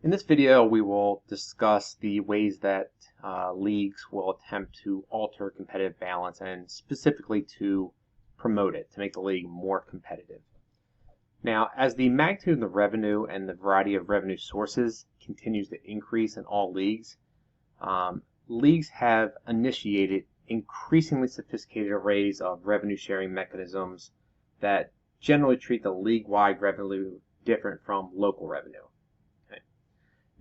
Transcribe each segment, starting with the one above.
In this video, we will discuss the ways that leagues will attempt to alter competitive balance and specifically to promote it, to make the league more competitive. Now, as the magnitude of the revenue and the variety of revenue sources continues to increase in all leagues, leagues have initiated increasingly sophisticated arrays of revenue sharing mechanisms that generally treat the league-wide revenue different from local revenue.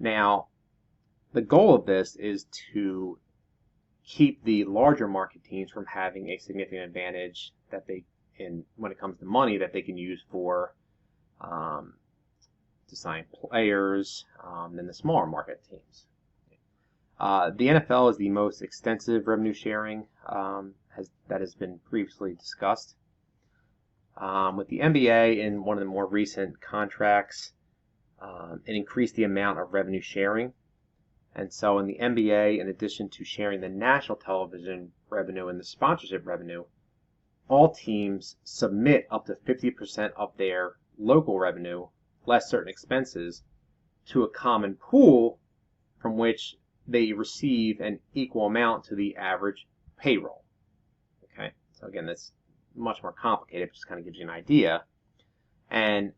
Now, the goal of this is to keep the larger market teams from having a significant advantage that when it comes to money that they can use for to sign players than the smaller market teams. The NFL is the most extensive revenue sharing that has been previously discussed. With the NBA in one of the more recent contracts, it increased the amount of revenue sharing. And so in the NBA, in addition to sharing the national television revenue and the sponsorship revenue, all teams submit up to 50% of their local revenue, less certain expenses, to a common pool from which they receive an equal amount to the average payroll. Okay, so again, that's much more complicated, but just kind of gives you an idea. And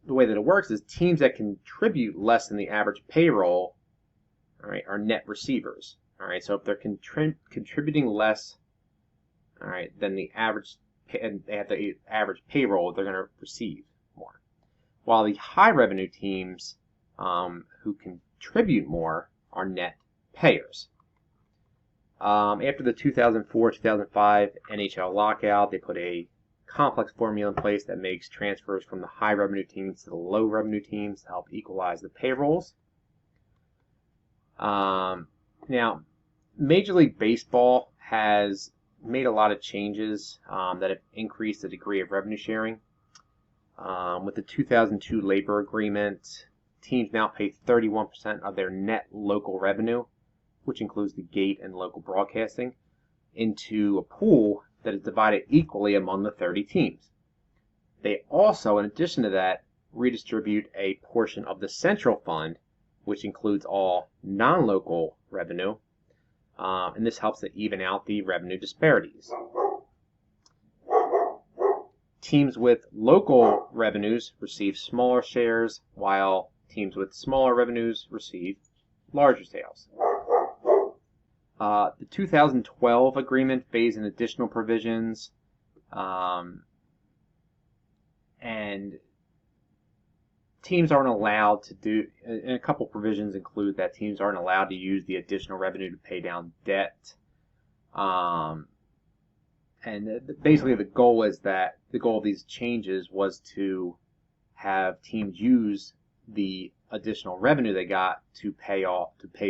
the way that it works is teams that contribute less than the average payroll, all right, are net receivers. All right, so if they're contributing less, all right, than the average, and they have the average payroll, they're going to receive more. While the high revenue teams who contribute more are net payers. After the 2004-2005 NHL lockout, they put a complex formula in place that makes transfers from the high revenue teams to the low revenue teams to help equalize the payrolls. Now, Major League Baseball has made a lot of changes that have increased the degree of revenue sharing. With the 2002 labor agreement, teams now pay 31% of their net local revenue, which includes the gate and local broadcasting, into a pool that is divided equally among the 30 teams. They also, in addition to that, redistribute a portion of the central fund, which includes all non-local revenue, and this helps to even out the revenue disparities. Teams with local revenues receive smaller shares, while teams with smaller revenues receive larger sales. The 2012 agreement phased in additional provisions, and teams aren't allowed to do, and a couple provisions include that teams aren't allowed to use the additional revenue to pay down debt. And basically the goal of these changes was to have teams use the additional revenue they got to pay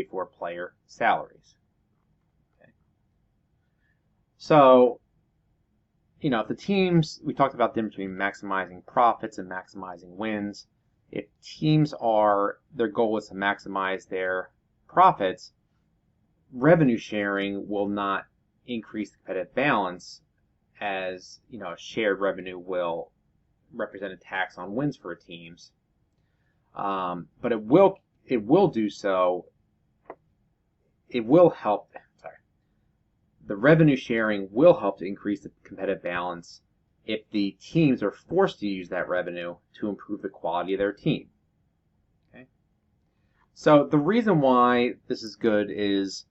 for player salaries. So, if the teams, we talked about the difference between maximizing profits and maximizing wins. If teams their goal is to maximize their profits, revenue sharing will not increase the competitive balance, as, shared revenue will represent a tax on wins for teams. But it will do so, it will help. The revenue sharing will help to increase the competitive balance if the teams are forced to use that revenue to improve the quality of their team. Okay? So the reason why this is good is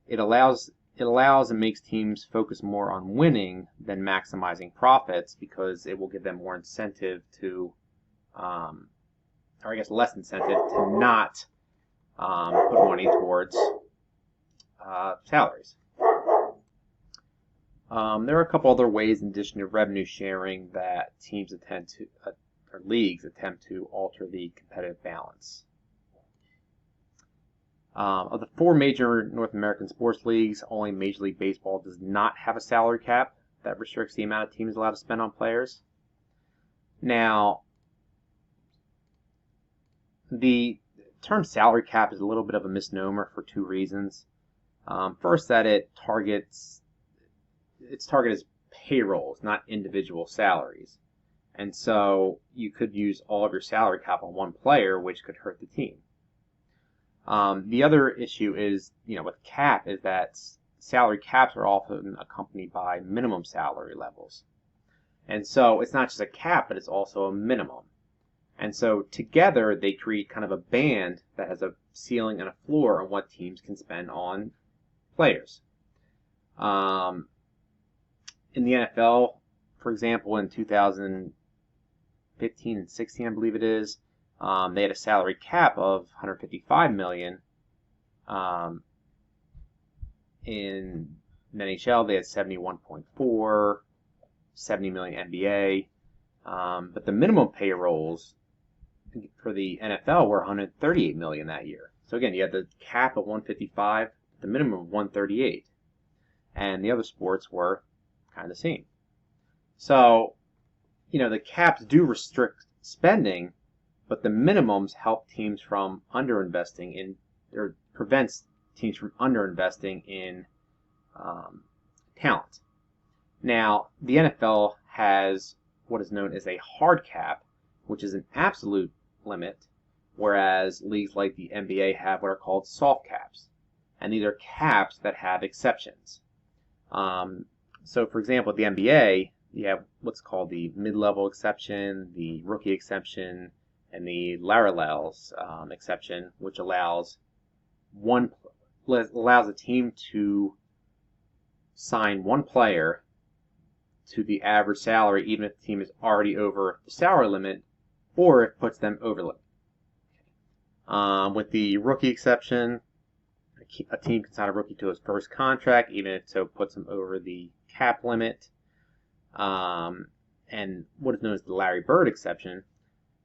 it allows and makes teams focus more on winning than maximizing profits, because it will give them more incentive to, or I guess less incentive to not put money towards salaries. There are a couple other ways in addition to revenue sharing that or leagues attempt to alter the competitive balance. Of the 4 major North American sports leagues, only Major League Baseball does not have a salary cap that restricts the amount of teams allowed to spend on players. Now, the term salary cap is a little bit of a misnomer for 2 reasons. First, that its target is payrolls, not individual salaries. And so you could use all of your salary cap on one player, which could hurt the team. The other issue is, with cap is that salary caps are often accompanied by minimum salary levels. And so it's not just a cap, but it's also a minimum. And so together they create kind of a band that has a ceiling and a floor on what teams can spend on players. In the NFL, for example, in 2015 and 16, I believe it is, they had a salary cap of 155 million. In the NHL, they had 71.4, 70 million NBA. But the minimum payrolls for the NFL were 138 million that year. So again, you had the cap of 155, the minimum of 138, and the other sports were kind of the same. So, the caps do restrict spending, but the minimums help teams from underinvesting in, or prevents teams from underinvesting in talent. Now, the NFL has what is known as a hard cap, which is an absolute limit, whereas leagues like the NBA have what are called soft caps. And these are caps that have exceptions. So, for example, at the NBA, you have what's called the mid-level exception, the rookie exception, and the Laralels exception, which allows a team to sign one player to the average salary, even if the team is already over the salary limit, or it puts them over the limit. With the rookie exception, a team can sign a rookie to his first contract, even if so puts him over the cap limit. And what is known as the Larry Bird exception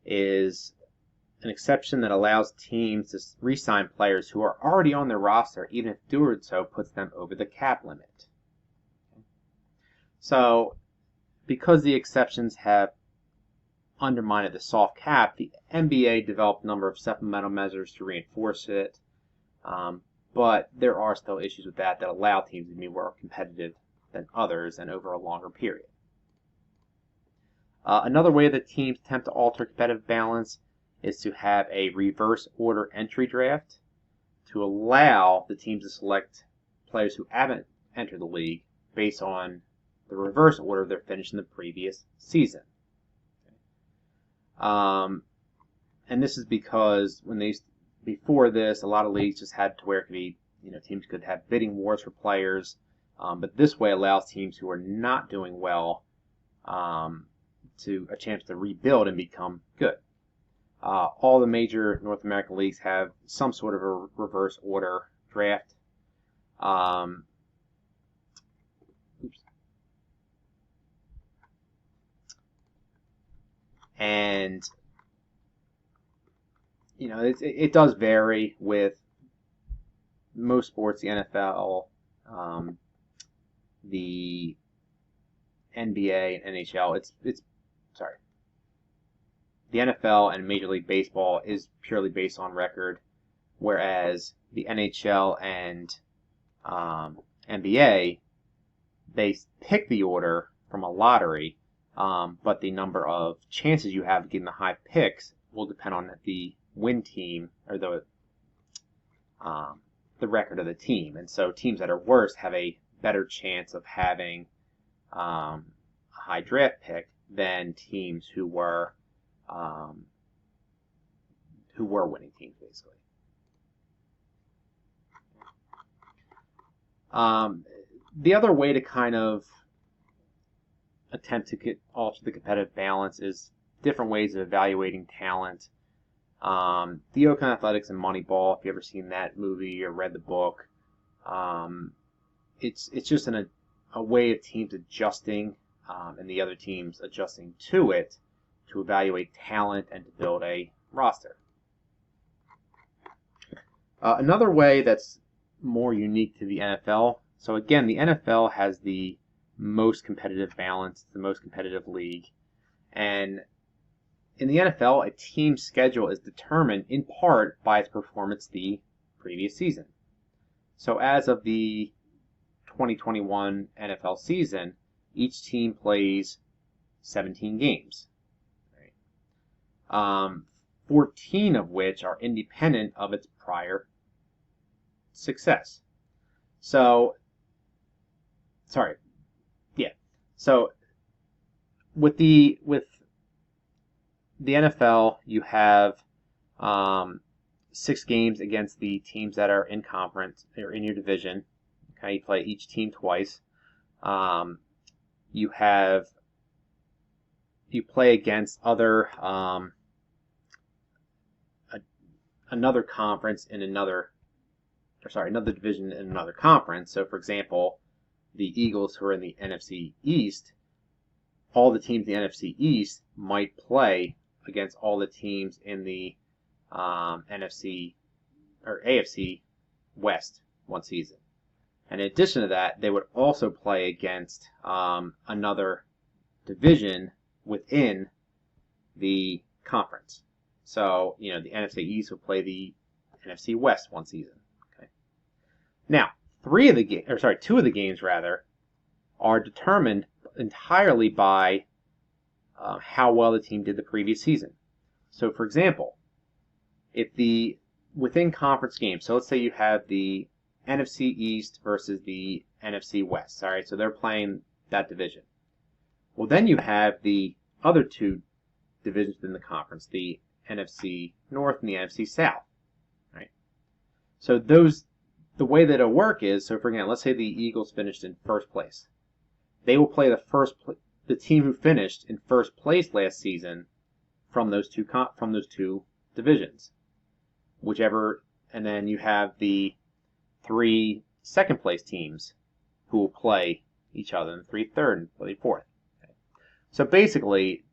is an exception that allows teams to re-sign players who are already on their roster, even if doing so puts them over the cap limit. So, because the exceptions have undermined the soft cap, the NBA developed a number of supplemental measures to reinforce it. But there are still issues with that allow teams to be more competitive than others and over a longer period. Another way that teams attempt to alter competitive balance is to have a reverse order entry draft to allow the teams to select players who haven't entered the league based on the reverse order they're finished in the previous season. And this is because before this, a lot of leagues just had to where it could be, teams could have bidding wars for players, but this way allows teams who are not doing well to a chance to rebuild and become good. All the major North American leagues have some sort of a reverse order draft. And it does vary with most sports, the NFL, the NBA and NHL. The NFL and Major League Baseball is purely based on record, whereas the NHL and NBA, they pick the order from a lottery, but the number of chances you have of getting the high picks will depend on the win team or the record of the team. And so teams that are worse have a better chance of having a high draft pick than teams who were winning teams, basically. The other way to kind of attempt to alter the competitive balance is different ways of evaluating talent. The Oakland Athletics and Moneyball, if you've ever seen that movie or read the book, it's just a way of teams adjusting and the other teams adjusting to it to evaluate talent and to build a roster. Another way that's more unique to the NFL. So again, the NFL has the most competitive balance, the most competitive league. And in the NFL, a team's schedule is determined in part by its performance the previous season. So as of the 2021 NFL season, each team plays 17 games. 14 of which are independent of its prior success. So, sorry, yeah. So with the NFL, you have 6 games against the teams that are in conference or in your division. Okay, you play each team twice. You play against other another conference in another division in another conference. So, for example, the Eagles, who are in the NFC East, all the teams in the NFC East might play against all the teams in the NFC or AFC West one season. And in addition to that, they would also play against another division within the conference. So, the NFC East would play the NFC West one season. Okay. Now, two of the games are determined entirely by how well the team did the previous season. So, for example, if within conference games, so let's say you have the NFC East versus the NFC West. All right, so they're playing that division. Well, then you have the other 2 divisions within the conference, the NFC North and the NFC South. Right. So the way that it'll work is, so for example, let's say the Eagles finished in first place. They will play the team who finished in first place last season from those two divisions, whichever, and then you have the 3 second place teams who will play each other, and 3 third and 3 fourth. Okay. So basically,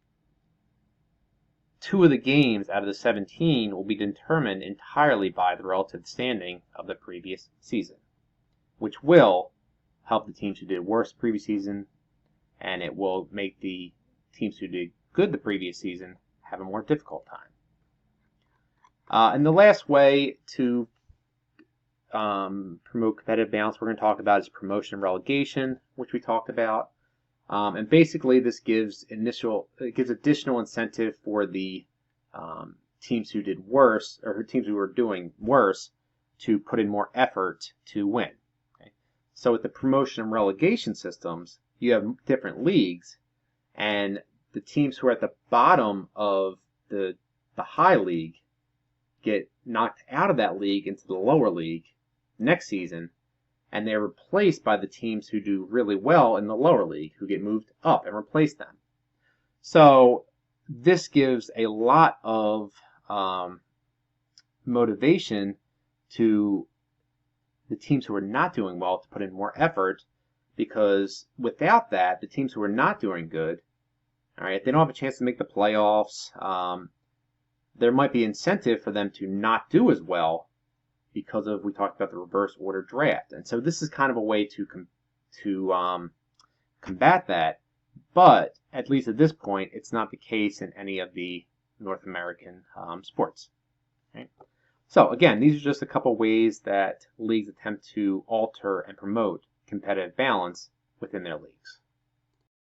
2 of the games out of the 17 will be determined entirely by the relative standing of the previous season, which will help the teams who did worse the previous season, and it will make the teams who did good the previous season have a more difficult time. And the last way to promote competitive balance we're going to talk about is promotion and relegation, which we talked about. And basically, this gives additional incentive for the teams who did worse, or teams who were doing worse, to put in more effort to win. Okay? So with the promotion and relegation systems, you have different leagues, and the teams who are at the bottom of the high league get knocked out of that league into the lower league next season, and they're replaced by the teams who do really well in the lower league, who get moved up and replace them. So this gives a lot of motivation to the teams who are not doing well to put in more effort, because without that, the teams who are not doing good, all right, they don't have a chance to make the playoffs. There might be incentive for them to not do as well because we talked about the reverse order draft. And so this is kind of a way to combat that. But at least at this point, it's not the case in any of the North American sports. Okay? So again, these are just a couple ways that leagues attempt to alter and promote competitive balance within their leagues.